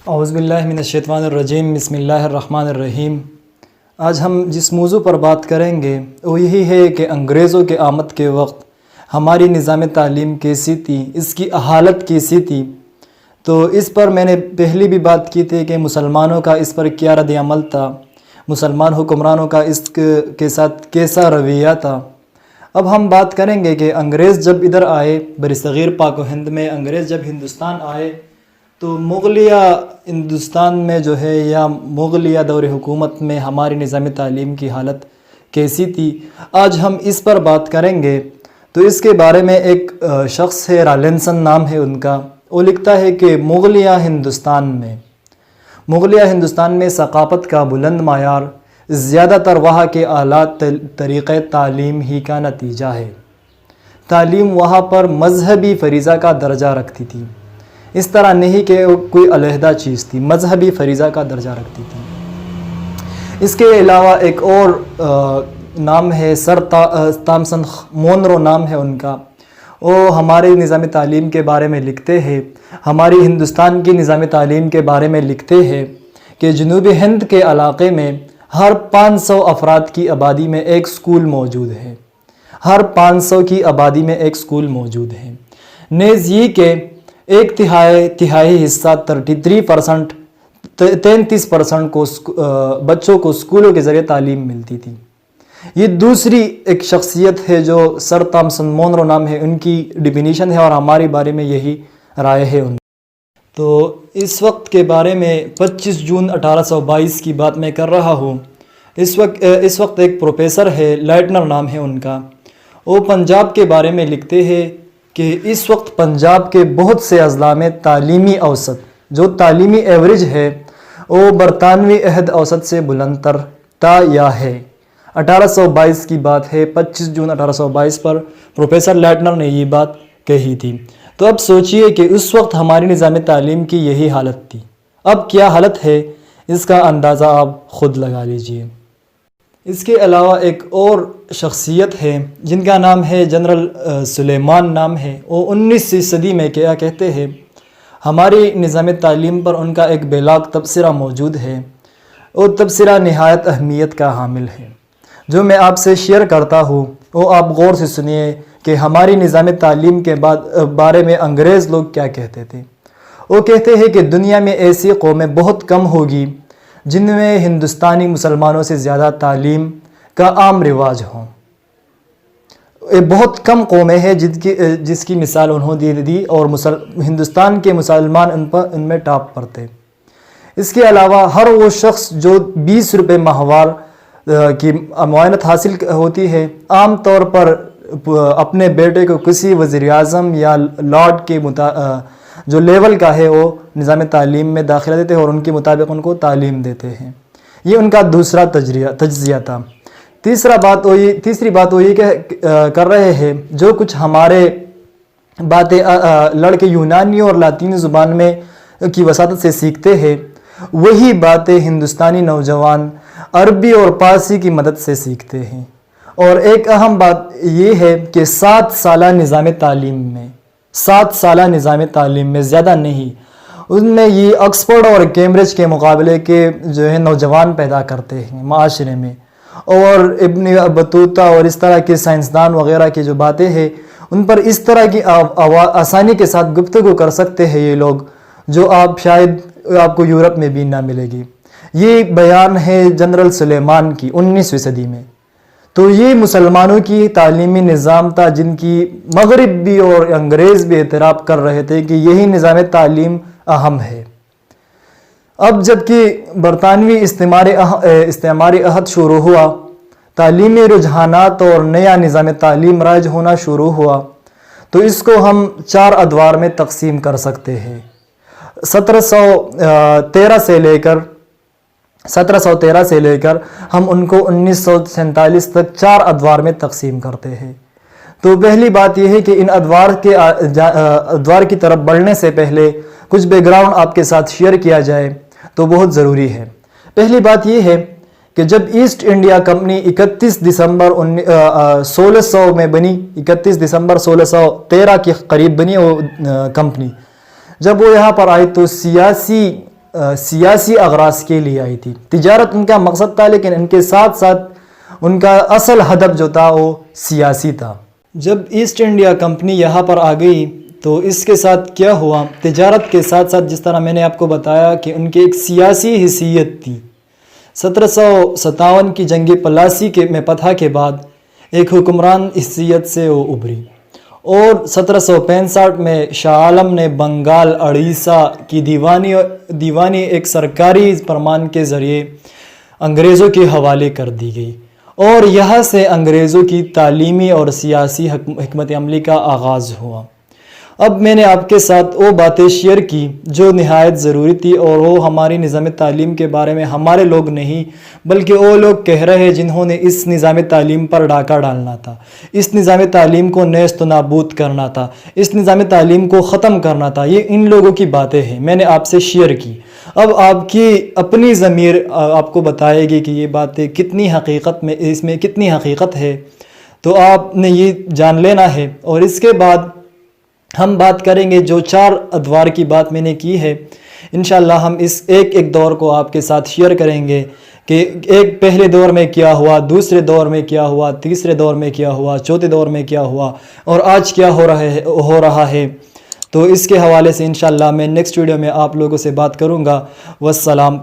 اعوذ باللہ من الشیطان الرجیم، بسم اللہ الرحمن الرحیم۔ آج ہم جس موضوع پر بات کریں گے وہ یہی ہے کہ انگریزوں کے آمد کے وقت ہماری نظام تعلیم کیسی تھی، اس کی حالت کیسی تھی۔ تو اس پر میں نے پہلی بھی بات کی تھی کہ مسلمانوں کا اس پر کیا رد عمل تھا، مسلمان حکمرانوں کا اس کے ساتھ کیسا رویہ تھا۔ اب ہم بات کریں گے کہ انگریز جب ادھر آئے، برصغیر پاک و ہند میں انگریز جب ہندوستان آئے تو مغلیہ ہندوستان میں جو ہے یا مغلیہ دور حکومت میں ہماری نظام تعلیم کی حالت کیسی تھی، آج ہم اس پر بات کریں گے۔ تو اس کے بارے میں ایک شخص ہے، رالنسن نام ہے ان کا، وہ لکھتا ہے کہ مغلیہ ہندوستان میں ثقافت کا بلند معیار زیادہ تر وہاں کے اعلیٰ طریقۂ تعلیم ہی کا نتیجہ ہے۔ تعلیم وہاں پر مذہبی فریضہ کا درجہ رکھتی تھی، اس طرح نہیں کہ کوئی علیحدہ چیز تھی، مذہبی فریضہ کا درجہ رکھتی تھی۔ اس کے علاوہ ایک اور نام ہے، سر تامسن مونرو نام ہے ان کا، وہ ہمارے نظام تعلیم کے بارے میں لکھتے ہیں، ہماری ہندوستان کی نظام تعلیم کے بارے میں لکھتے ہیں کہ جنوبی ہند کے علاقے میں ہر 500 افراد کی آبادی میں ایک سکول موجود ہے، ہر 500 کی آبادی میں ایک سکول موجود ہے۔ نیز یہ کہ ایک تہائی حصہ 33% کو بچوں کو اسکولوں کے ذریعے تعلیم ملتی تھی۔ یہ دوسری ایک شخصیت ہے جو سر تامسن مونرو نام ہے، ان کی ڈیفینیشن ہے اور ہمارے بارے میں یہی رائے ہے ان۔ تو اس وقت کے بارے میں 25 جون 1822 کی بات میں کر رہا ہوں۔ اس وقت ایک پروفیسر ہے، لائٹنر نام ہے ان کا، وہ پنجاب کے بارے میں لکھتے ہیں کہ اس وقت پنجاب کے بہت سے اضلاع میں تعلیمی اوسط، جو تعلیمی ایوریج ہے، وہ برطانوی عہد اوسط سے بلند تر تا یا ہے۔ 1822 کی بات ہے، 25 جون 1822 پر پروفیسر لائٹنر نے یہ بات کہی تھی۔ تو اب سوچئے کہ اس وقت ہماری نظام تعلیم کی یہی حالت تھی، اب کیا حالت ہے اس کا اندازہ آپ خود لگا لیجئے۔ اس کے علاوہ ایک اور شخصیت ہے جن کا نام ہے جنرل سلیمان نام ہے، وہ 19ویں صدی میں کیا کہتے ہیں، ہماری نظام تعلیم پر ان کا ایک بیلاگ تبصرہ موجود ہے۔ وہ تبصرہ نہایت اہمیت کا حامل ہے، جو میں آپ سے شیئر کرتا ہوں، وہ آپ غور سے سنیے کہ ہماری نظام تعلیم کے بارے میں انگریز لوگ کیا کہتے تھے۔ وہ کہتے ہیں کہ دنیا میں ایسی قومیں بہت کم ہوگی جن میں ہندوستانی مسلمانوں سے زیادہ تعلیم کا عام رواج ہو۔ بہت کم قومیں ہیں جس کی مثال انہوں نے دی اور ہندوستان کے مسلمان ان میں ٹاپ پر تھے۔ اس کے علاوہ ہر وہ شخص جو 20 روپے ماہوار کی معاونت حاصل ہوتی ہے، عام طور پر اپنے بیٹے کو کسی وزیر اعظم یا لارڈ کے جو لیول کا ہے وہ نظام تعلیم میں داخلہ دیتے ہیں اور ان کے مطابق ان کو تعلیم دیتے ہیں۔ یہ ان کا دوسرا تجزیہ تھا۔ تیسری بات وہ یہ کر رہے ہیں، جو کچھ ہمارے باتیں لڑکے یونانی اور لاطینی زبان میں کی وساطت سے سیکھتے ہیں، وہی باتیں ہندوستانی نوجوان عربی اور پارسی کی مدد سے سیکھتے ہیں۔ اور ایک اہم بات یہ ہے کہ 7 سالہ نظام تعلیم میں زیادہ نہیں، ان میں یہ آکسفورڈ اور کیمبرج کے مقابلے کے جو ہے نوجوان پیدا کرتے ہیں معاشرے میں، اور ابن بطوطہ اور اس طرح کے سائنسدان وغیرہ کی جو باتیں ہیں ان پر اس طرح کی آسانی کے ساتھ گفتگو کر سکتے ہیں یہ لوگ، جو شاید آپ کو یورپ میں بھی نہ ملے گی۔ یہ بیان ہے جنرل سلیمان کی 19ویں صدی میں۔ تو یہ مسلمانوں کی تعلیمی نظام تھا جن کی مغرب بھی اور انگریز بھی اعتراف کر رہے تھے کہ یہی نظام تعلیم اہم ہے۔ اب جب کہ برطانوی استعماری عہد شروع ہوا، تعلیمی رجحانات اور نیا نظام تعلیم رائج ہونا شروع ہوا، تو اس کو ہم 4 ادوار میں تقسیم کر سکتے ہیں۔ 1713 سے لے کر ہم ان کو 1947 تک 4 ادوار میں تقسیم کرتے ہیں۔ تو پہلی بات یہ ہے کہ ان ادوار کی طرف بڑھنے سے پہلے کچھ بیک گراؤنڈ آپ کے ساتھ شیئر کیا جائے تو بہت ضروری ہے۔ پہلی بات یہ ہے کہ جب ایسٹ انڈیا کمپنی 31 دسمبر 1600 میں بنی، 31 دسمبر 1613 کے قریب بنی وہ کمپنی، جب وہ یہاں پر آئی تو سیاسی سیاسی اغراض کے لیے آئی تھی. تجارت ان کا مقصد تھا، لیکن ان کے ساتھ ساتھ ان کا اصل ہدف جو تھا وہ سیاسی تھا. جب ایسٹ انڈیا کمپنی یہاں پر آ گئی تو اس کے ساتھ کیا ہوا، تجارت کے ساتھ ساتھ جس طرح میں نے آپ کو بتایا کہ ان کی ایک سیاسی حیثیت تھی. 1757 کی جنگ پلاسی میں فتح کے بعد ایک حکمران حیثیت سے وہ ابھری، اور 1765 میں شاہ عالم نے بنگال اڑیسہ کی دیوانی ایک سرکاری فرمان کے ذریعے انگریزوں کے حوالے کر دی گئی، اور یہاں سے انگریزوں کی تعلیمی اور سیاسی حکمت عملی کا آغاز ہوا. اب میں نے آپ کے ساتھ وہ باتیں شیئر کی جو نہایت ضروری تھی، اور وہ ہماری نظام تعلیم کے بارے میں ہمارے لوگ نہیں بلکہ وہ لوگ کہہ رہے ہیں جنہوں نے اس نظام تعلیم پر ڈاکہ ڈالنا تھا، اس نظام تعلیم کو نیست و نابود کرنا تھا، اس نظام تعلیم کو ختم کرنا تھا. یہ ان لوگوں کی باتیں ہیں، میں نے آپ سے شیئر کی. اب آپ کی اپنی ضمیر آپ کو بتائے گی کہ یہ باتیں کتنی حقیقت میں، اس میں کتنی حقیقت ہے، تو آپ نے یہ جان لینا ہے. اور اس کے بعد ہم بات کریں گے جو 4 ادوار کی بات میں نے کی ہے. انشاءاللہ ہم اس ایک دور کو آپ کے ساتھ شیئر کریں گے کہ ایک پہلے دور میں کیا ہوا، دوسرے دور میں کیا ہوا، تیسرے دور میں کیا ہوا، چوتھے دور میں کیا ہوا، اور آج کیا ہو رہا ہے. تو اس کے حوالے سے انشاءاللہ میں نیکسٹ ویڈیو میں آپ لوگوں سے بات کروں گا. والسلام.